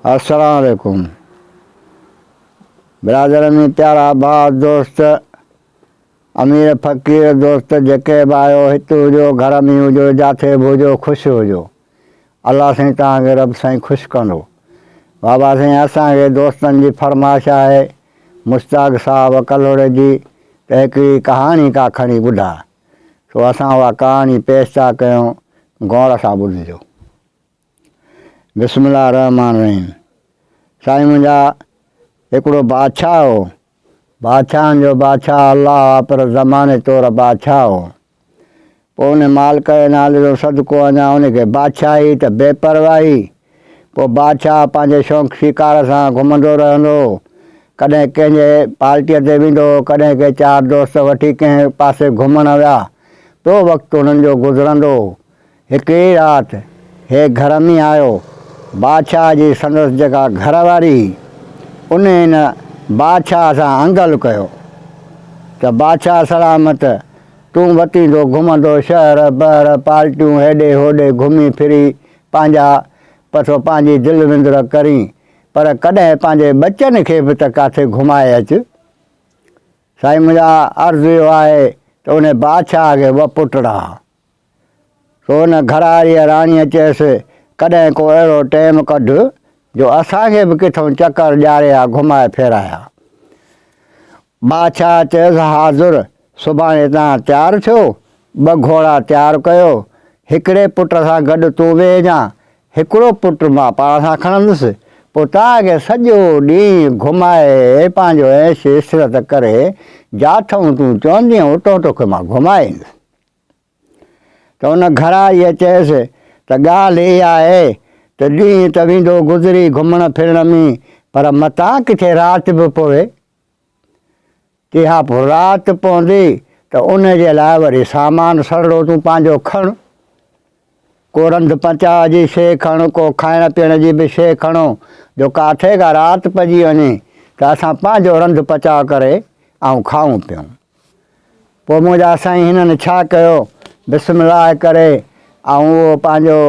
अस्सलाम वालेकुम बिरादर में प्यारा भाउ दोस्त अमीर फ़कीर दोस्त जेके बि आहियो हिते हुजो घर में हुजो जिथे बि हुजो ख़ुशि हुजो। अल्लाह साईं तव्हांखे रब साईं ख़ुशि कंदो। बाबा साईं असांखे दोस्तनि जी फरमाइश आहे मुश्ताक साहब कलोड़े जी त हिकिड़ी कहाणी का खणी ॿुधा, सो असां उहा कहाणी पेश था कयूं, गौर सां ॿुधिजो। बिस्मिल्लाह रहमान रहीम। साईं मुंहिंजा हिकिड़ो बादशाह हो, बादशाहनि जो बादशाह अलाह पर ज़माने तौरु बादशाह हो। पोइ उन मालिक जे नाले जो सदको अञा उनखे बादशाही त बेपरवाही। पोइ बादशाह पंहिंजे शौक़ु शिकार सां घुमंदो रहंदो, कॾहिं कंहिंजे पार्टीअ ते वेंदो, कॾहिं के चारि दोस्त वठी कंहिं पासे घुमणु विया। पोइ वक़्तु उन्हनि जो गुज़रंदो। हिकिड़ी राति हे घर में आयो बादशाह जी संदसि जेका घरवारी, उन हिन बादशाह सां अंगल कयो त बादशाह सलामत तूं वतींदो घुमंदो शहर ॿाहिरि पार्टियूं हेॾे होॾे घुमी फिरी पंहिंजा पछो पंहिंजी दिलि विंदर करी, पर कॾहिं पंहिंजे बचनि खे बि त काथे घुमाए अचु। साईं मुंहिंजा अर्ज़ु इहो आहे त उन बादशाह खे ॿ पुट रहा। सो उन घरवारीअ राणीअ चयसि कॾहिं को अहिड़ो टाइम कढ जो असांखे बि किथां चकर ॾियारे आहे, घुमाए फेराया। बादशाह चयसि हाज़ुर, सुभाणे तव्हां तयारु थियो, 2 घोड़ा तयारु कयो, हिकिड़े पुट सां गॾु तूं वेहजां, हिकिड़ो पुट मां पाण सां खणंदुसि। पोइ तव्हांखे सॼो ॾींहुं घुमाए पंहिंजो ऐश इशरत करे जाथऊं तूं चवंदीअ उतो तोखे मां घुमाए ईंदुसि। त उन घरवारीअ चयसि त ॻाल्हि इहा आहे त ॾींहुं त वेंदो गुज़री घुमण फिरण में, पर मतां किथे राति बि पवे। तंहिंखां पोइ राति पवंदी त उनजे लाइ वरी सामान सड़ड़ो तूं पंहिंजो खण, को रंध पचा जी शइ खण, को खाइण पीअण जी बि शइ खणो, जो काथे का राति पइजी वञे त असां पंहिंजो रंध पचा करे ऐं खाऊं पियूं। पोइ मुंहिंजा साईं हिननि छा कयो, बिस्मिल्लाह करे ऐं उहो पंहिंजो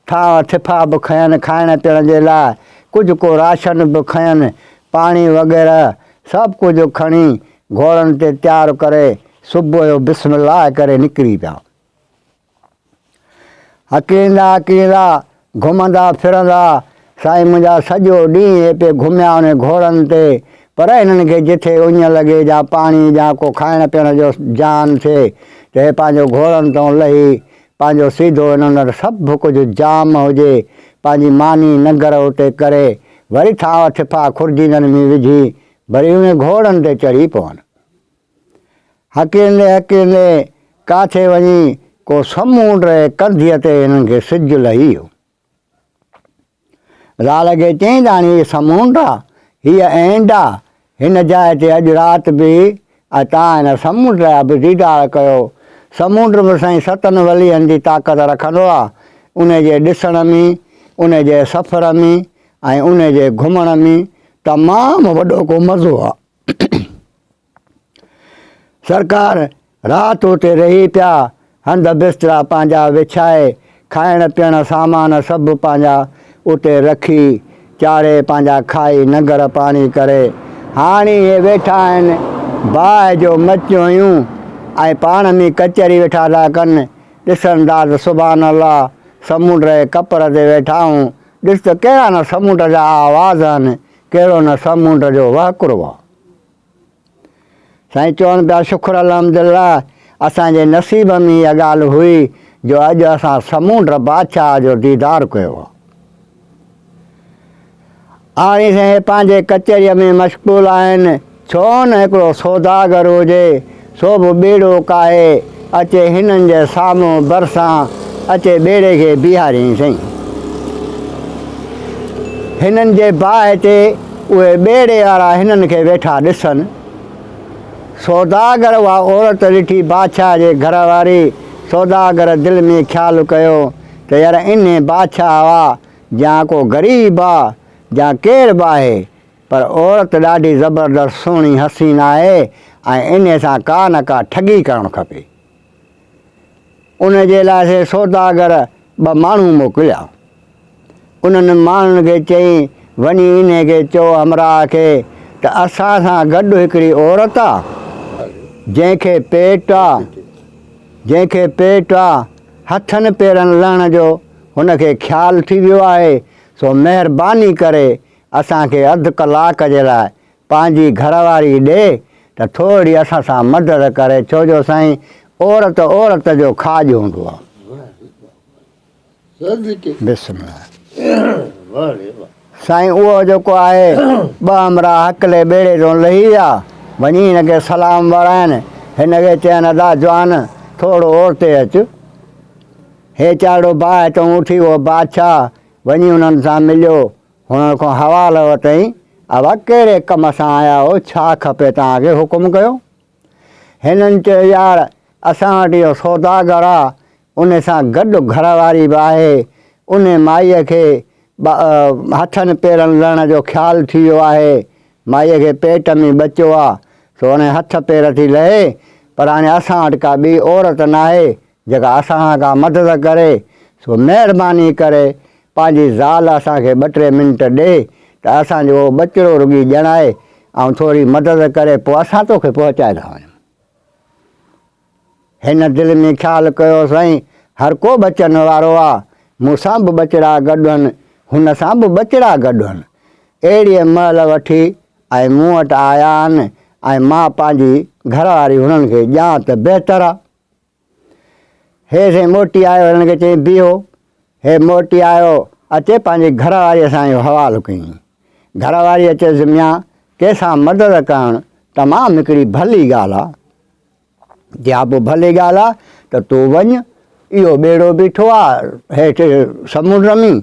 थांव थिफा बि खयनि खाइण पीअण जे लाइ, कुझु को राशन बि खयनि, पाणी वग़ैरह सभु कुझु खणी घोड़नि ते तयारु करे सुबुह जो बिस्मिल्लाह करे निकिरी पिया। हकींदा हकींदा घुमंदा फिरंदा साईं मुंहिंजा सॼो ॾींहुं पे घुमिया उन घोड़नि ते, पर हिननि खे जिथे उञ लॻे या पाणी या को खाइण पीअण जो जान थिए त हे पंहिंजो घोड़नि तां लही पंहिंजो सीधो हिननि वटि सभु कुझु जाम हुजे, पंहिंजी मानी नगर उते करे वरी थांव थिफा खुर्जीननि में विझी वरी उन घोड़नि ते चढ़ी पवनि। हकींदे हकींदे काथे वञी को समुंड कंधीअ ते हिननि खे सिजु लही वियो। ज़ाल खे चई ॼाणी हीअ समुंड आहे, हीअ एंड आहे, हिन जाइ ते अॼु राति बि ऐं तव्हां हिन समुंड जा बि दीदार कयो। समुंड बि साईं 7 वलियनि जी ताक़त रखंदो आहे, उनजे ॾिसण में, उनजे सफ़र में ऐं उनजे घुमण में तमामु वॾो को मज़ो आहे। सरकार राति उते रही पिया, हंध बिस्तरा पंहिंजा विछाए, खाइण पीअण सामान सभु पंहिंजा उते रखी चाढ़े पंहिंजा खाई नगर पाणी करे हाणे इहे वेठा आहिनि बाहि जो मचियूं हुयूं ऐं पाण में कचहरी वेठा था कनि। ॾिसनि था त सुभान अल्लाह समुंड जे कपर ते वेठा आहियूं, ॾिस त कहिड़ा न समुंड जा आवाज़ आहिनि, कहिड़ो न समुंड जो वाकुरो आहे। साईं चवनि पिया शुक्र अल्हम्दुलिल्लाह असांजे नसीब में इहा ॻाल्हि हुई जो अॼु असां समुंड बादशाह जो दीदार कयो आहे। हाणे साईं पंहिंजे कचहरीअ में मशगूल आहिनि, छो न हिकिड़ो सौदागर हुजे सो बि ॿेड़ो काहे अचे हिननि जे साम्हूं भरिसां अचे ॿेड़े खे बीहारियईं। साईं हिननि जे बाहि ते उहे ॿेड़े वारा हिननि खे वेठा ॾिसनि। सौदागर उहा औरत ॾिठी बादशाह जे घर वारी, सौदागर दिलि में ख़्यालु कयो त यार इन बादशाह हुआ या को ग़रीब आहे या केरु बि आहे, पर औरत ॾाढी ज़बरदस्त सुहिणी हसीन आहे ऐं इन सां का न का ठगी करणु खपे। उनजे लाइ से सौदागर 2 माण्हू मोकिलिया। उन्हनि माण्हुनि खे चई वञी इन खे चओ हमरा खे त असां सां गॾु हिकिड़ी औरत आहे जंहिंखे पेट आहे हथनि पेरनि लहण जो हुनखे ख़्यालु थी वियो आहे। सो महिरबानी करे असांखे अधु कलाक जे लाइ पंहिंजी घरवारी ॾे त थोरी असां सां मदद करे, छो जो साईं औरत जो खाज हूंदो आहे। साईं उहो जेको आहे ॿ हमरा हकले ॿेड़े तो लही विया, वञी हिनखे सलाम वराइनि, हिनखे चयनि अदा जवान थोरो ओरते अचु। हे चाड़ो भाउ हितां उथी वियो बादशाह, वञी हुननि सां मिलियो, हुननि खां हवालो वरितईं, अवा कहिड़े कम सां आया हो, छा खपे तव्हांखे, हुकुम कयो। हिननि चयो यार असां वटि इहो सौदागर आहे, उन सां गॾु घरवारी बि आहे, उन माईअ खे हथनि पेरनि लहण जो ख़्यालु थी वियो आहे, माईअ खे पेट में बच्चो आहे, सो हुन हथ पेर थी लहे, पर हाणे असां वटि का ॿी औरत न आहे जेका असां का मदद करे। सो महिरबानी करे पंहिंजी ज़ाल असांखे 2-3 मिंट ॾे त असांजो बचिड़ो रुॻी ॼणाए ऐं थोरी मदद करे, पोइ असां तोखे पहुचाए था वञूं। हिन दिलि में ख़्यालु कयो साईं हर को बचन वारो आहे, मूंसां बि बचिड़ा गॾु आहिनि, हुन सां बि बचिड़ा गॾु आहिनि। अहिड़ी महिल वठी ऐं मूं वटि आया आहिनि ऐं मां पंहिंजी घरवारी हुननि खे ॼां त बहितर आहे। हे साईं मोटी आयो, हिननि खे चई बीहो। हे मोटी आयो, अचे पंहिंजी घरवारीअ सां इहो हवालो कयईं। घरवारी अचे मियां कंहिंसां मदद करणु तमामु हिकिड़ी भली ॻाल्हि आहे। या पोइ भली ॻाल्हि आहे त तूं वञ, इहो ॿेड़ो बीठो आहे हेठि समुंड में,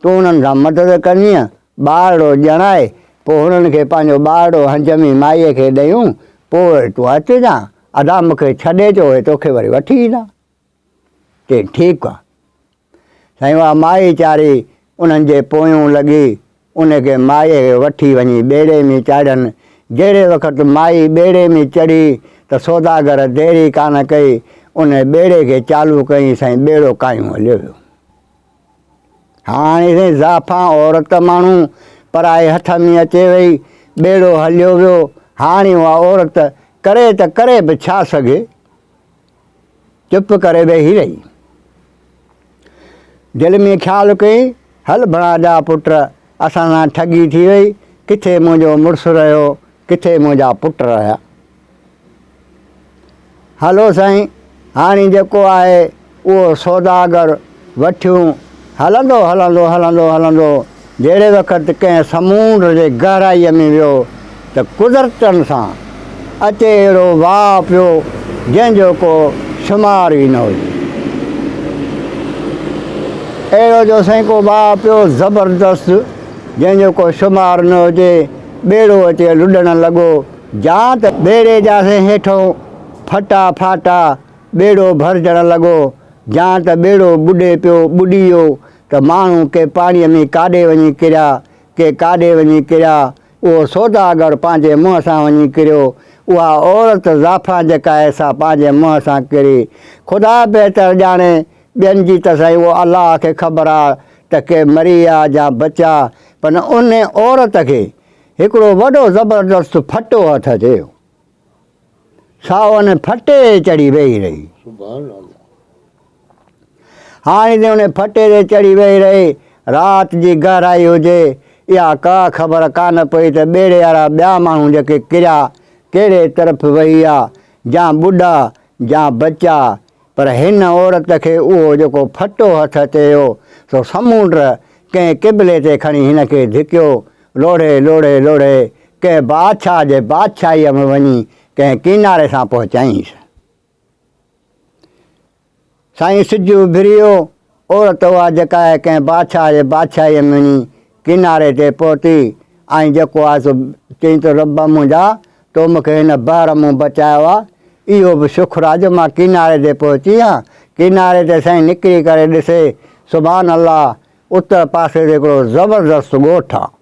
तूं हुननि सां मदद करीअ, ॿारड़ो ॼणाए, पोइ हुननि खे पंहिंजो ॿारड़ो हंजमी माईअ खे ॾेयूं, पोइ तूं अचिजांइ, अदा मूंखे छॾे अचो, तोखे वरी वठी ईंदा। चई ठीकु आहे। साईं उहा माई चारी उन्हनि जे पोयूं लॻी, उनखे माईअ खे वठी वञी ॿेड़े में चाढ़नि। जहिड़े वक़्तु माई ॿेड़े में चढ़ी त सौदागर देरी कान कई, उन ॿेड़े खे चालू कई, साईं ॿेड़ो कायूं हलियो वियो। हाणे साईं ज़ाफ़ा औरत माण्हू पराए हथ में अचे वई, ॿेड़ो हलियो वियो। हाणे उहा औरत करे त करे बि छा सघे, चुप करे वेही रही। दिलि में ख़्यालु कई हल भणा जा पुट, असां सां ठगी थी वई, किथे मुंहिंजो मुड़ुसु रहियो, किथे मुंहिंजा पुट रहिया। हलो साईं, हाणे जेको आहे उहो सौदागर वठियूं हलंदो हलंदो हलंदो हलंदो, जहिड़े वक़्तु कंहिं समुंड जे गहराईअ में वियो त कुदरतनि सां अचे अहिड़ो वाह पियो जंहिंजो को शुमार ई न हुजे। अहिड़ो जो साईं को वाह पियो ज़बरदस्तु जंहिंजो को शुमार न हुजे। ॿेड़ो अचे लुॾणु लॻो, जां त ॿेड़े जा साईं हेठों फटा फाटा ॿेड़ो भरिजणु लॻो, जां त ॿेड़ो ॿुॾे पियो, ॿुॾी वियो त माण्हू के पाणीअ में काॾे वञी किरिया, के काॾे वञी किरिया। उहो सौदागर पंहिंजे मुंहं सां वञी किरियो, उहा औरत ज़ाफ़ा जेका आहे सा पंहिंजे मुंहं सां किरी। ख़ुदा बहितर ॼाणे, ॿियनि जी त साईं उहो अलाह खे ख़बर आहे त के मरी विया या बचा, पर उन औरत खे हिकिड़ो वॾो ज़बरदस्तु फटो हथ चयो, साओ उन फटे चढ़ी वेही रही। हाणे त उन फटे ते चढ़ी वेही रही, राति जी गहराई हुजे इहा का ख़बर कान पई त ॿेड़े वारा ॿिया माण्हू जेके किरिया कहिड़े तरफ़ वही विया, या ॿुढा या बचा, पर हिन औरत खे उहो जेको फटो हथ चयो सो समुंड कंहिं क़िबले ते खणी हिन खे धिकियो, लोढ़े लोढ़े लोढ़े कंहिं बादशाह जे बादशाहीअ में वञी कंहिं किनारे सां पहुचाईंसि। साईं सिज उभिरी वियो, औरत उहा जेका आहे कंहिं बादशाह जे बादशाहीअ में वञी किनारे ते पहुती, ऐं जेको आहे सो चई त रब मुंहिंजा तो मूंखे हिन बहर मूं बचायो आहे, इहो बि शुक्र आहे जो मां किनारे ते पहुची आहियां। किनारे ते साईं निकिरी करे ॾिसे, सुभान अल्लाह, उत्तर पासे ते हिकिड़ो ज़बरदस्तु ॻोठु आहे।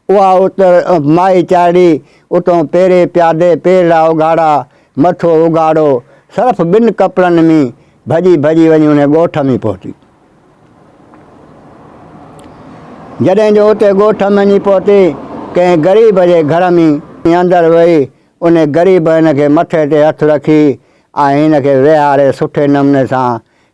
उहा उतर माई चाढ़ी, उतां पेरे प्यादे पेरा उघाड़ा, मथो उघाड़ो, सिर्फ़ु 2 कपिड़नि में भॼी भॼी वञी उन ॻोठ में पहुती। जॾहिं जो उते ॻोठ मञी पहुती कंहिं ग़रीब जे घर में अंदरि वेही उन ग़रीब हिन खे मथे ते हथु रखी ऐं हिन खे विहारे सुठे नमूने सां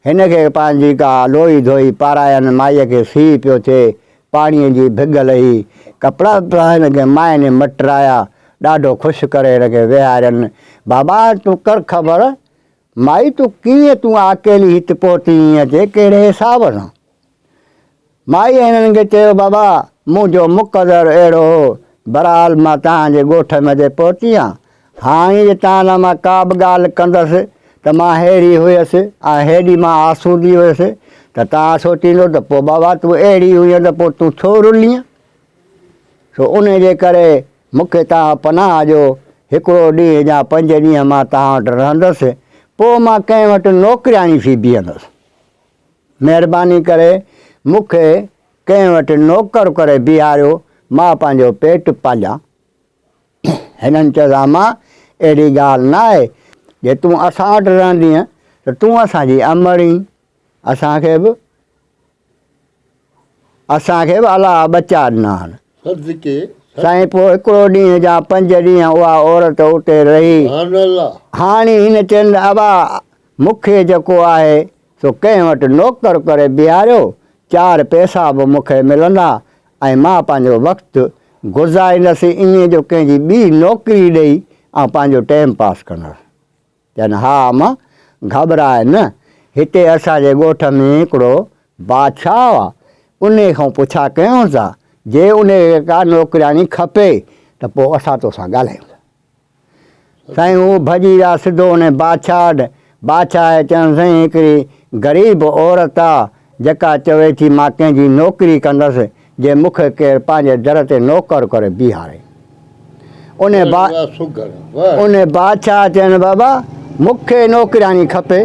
हिन खे पंहिंजी का लोई धोई पारायनि माईअ खे सीउ पियो थिए पाणीअ जी भिग लही कपिड़ा हिन खे माए ने मटराया ॾाढो ख़ुशि करे हिन खे विहारनि बाबा तूं कर ख़बर माई तूं कीअं तूं अकेली हिते पहुती ईअं अचे कहिड़े हिसाब सां माई हिननि खे चयो बाबा मुंहिंजो मुक़दरु अहिड़ो हो बरहाल मां तव्हांजे ॻोठ में पहुती आहियां हाणे जे तव्हां लाइ मां का बि ॻाल्हि कंदसि त मां अहिड़ी हुयसि ऐं हेॾी मां आसूदी हुयसि त तव्हां सोचींदो त पोइ बाबा तूं अहिड़ी हुई त पोइ तूं छो रुलीअ सो उन जे करे मूंखे तव्हां पनाह ॾियो हिकिड़ो ॾींहुं या 5 ॾींहं मां तव्हां वटि रहंदसि पोइ मां कंहिं वटि नौकिरियाणी थी बीहंदसि महिरबानी करे मूंखे कंहिं वटि नौकर करे बीहारियो मां पंहिंजो पेटु पालियां हिननि चयो मां अहिड़ी ॻाल्हि न आहे जे तूं असां वटि रहंदीअ त तूं असांजी अमड़ी असांखे बि अलाह बचा ॾिना आहिनि साईं पोइ हिकिड़ो ॾींहुं या 5 ॾींहं उहा औरत उते रही हाणे हिन चवनि अबा मूंखे जेको आहे सो कंहिं वटि नौकर करे बीहारियो 4 पैसा बि मूंखे मिलंदा ऐं मां पंहिंजो वक़्तु गुज़ारींदसि ईअं जो कंहिंजी ॿी नौकिरी ॾेई ऐं पंहिंजो टाइम पास कंदसि चवनि हा मां घबराए न हिते असांजे ॻोठ में हिकिड़ो बादशाह आहे उन खां पुछा कयूं था जे उन का नौकिराणी खपे त पोइ असां तोसां ॻाल्हायूं साईं उहो भॼी विया सिधो उन बादशाह वटि बादशाह चवनि साईं हिकिड़ी ग़रीब औरत आहे जेका चवे थी मां कंहिंजी नौकिरी कंदसि जे मूंखे केरु पंहिंजे दर ते नौकर करे बीहारे उन बादशाह चवनि बाबा मूंखे नौकिराणी खपे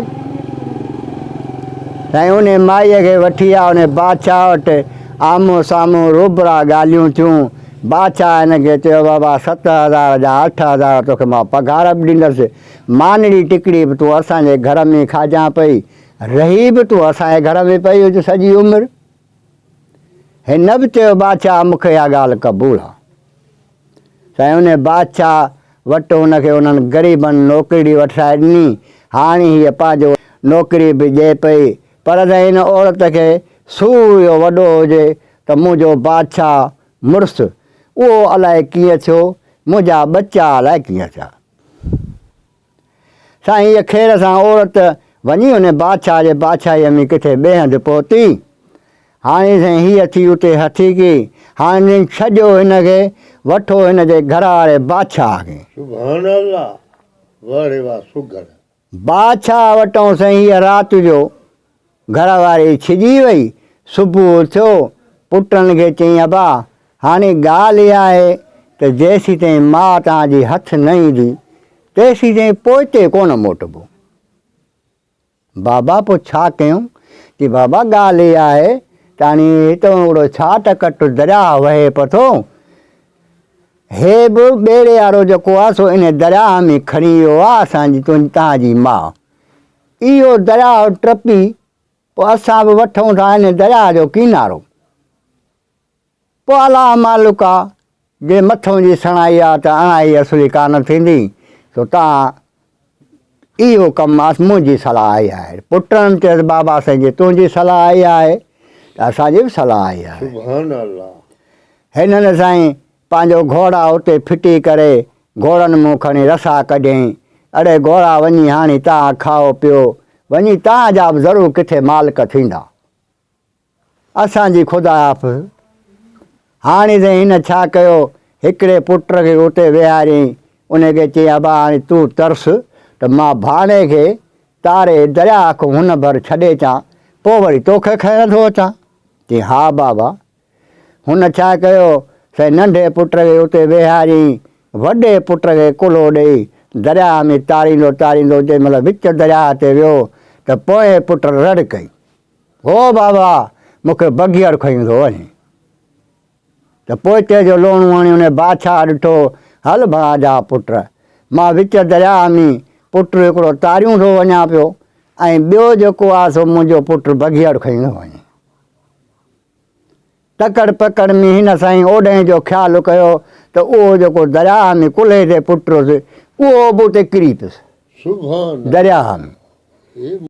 साईं उन माईअ खे वठी विया उन बादशाह वटि आम्हूं साम्हूं रुबरा ॻाल्हियूं थियूं बादशाह हिन खे चयो बाबा 7,000 जा 8,000 तोखे मां पघार बि ॾींदसि मानड़ी टिकड़ी बि तूं असांजे घर में खाजां पई रही बि तूं असांजे घर में पई हुज सॼी उमिरि हिन बि चयो बादशाह मूंखे इहा ॻाल्हि क़बूलु आहे साईं उन बादशाह वटि हुनखे उन्हनि ग़रीबनि नौकिरी वठाए ॾिनी हाणे हीअ पंहिंजो नौकिरी बि ॾिए पई पर त हिन औरत खे सूर वॾो हुजे त मुंहिंजो बादशाह मुड़ुसु उहो अलाए कीअं थियो मुंहिंजा बच्चा अलाए कीअं थिया साईं हीअ ख़ैर सां औरत वञी उन बादशाह जे बादशाहीअ में किथे ॿिए हंधि पहुती हाणे साईं हीअ थी उते हथी की हाणे छॾियो हिनखे वठो हिन जे घर वारे बादशाह खे बादशाह वटूं साईं हीअ राति जो घर वारी छिॼी वई सुबुह थियो पुटनि खे चई अबा हाणे ॻाल्हि इहा आहे त जेसीं ताईं माउ तव्हांजी हथु न ईंदी तेसीं ताईं पोइते कोन मोटिबो बाबा पोइ छा कयूं की बाबा ॻाल्हि इहा आहे त हाणे हितां हिकिड़ो छा टकट दरिया वहे पियो थो हे बि ॿेड़े वारो जेको आहे सो इन दरिया में खणी वियो आहे असांजी तव्हांजी माउ इहो दरिया टपी पोइ असां बि वठूं था हिन दरिया जो किनारो पोइ अलाह मालिक आहे जे मथां जी सणाई आहे त अणाई असुली कान थींदी सो तव्हां इहो कमु मुंहिंजी सलाह आई आहे पुटनि चयसि बाबा साईं जी तुंहिंजी सलाह आई आहे त असांजी बि सलाह आई आहे हिननि साईं पंहिंजो घोड़ा उते फिटी करे घोड़नि मूं खणी रसा कढियईं अड़े घोड़ा वञी हाणे तव्हां खाओ पियो वञी तव्हांजा बि ज़रूरु किथे मालिक थींदा असांजी ख़ुदा हाफ़िज़ हाणे त हिन छा कयो हिकिड़े पुट खे उते विहारियईं उनखे चई अबा हाणे तूं तरस त मां भाणे खे तारे दरिया खां हुन भर छॾे अचां पोइ वरी तोखे खणण थो अचां चई हा बाबा हुन छा कयो साईं नंढे पुट खे उते विहारियईं वॾे पुट खे कुल्हो ॾेई दरिया में तारींदो तारींदो जंहिं महिल विच दरिया ते वियो त पोइ पुट रड़ कई हो बाबा मूंखे बघियर खईं थो वञे त पोइ जो लोणू हणी उन बादशाह ॾिठो हल भणा जा पुट मां विच दरिया में पुट हिकिड़ो तारियूं थो वञा पियो ऐं ॿियो जेको आहे सो मुंहिंजो पुटु बघियर खईं थो वञे तकड़ पकड़ में हिन साईं ओॾे जो ख़्यालु कयो त उहो जेको दरिया में कुल्हे ते पुटुसि उहो बि उते किरी पियुसि सुभान दरिया में। हे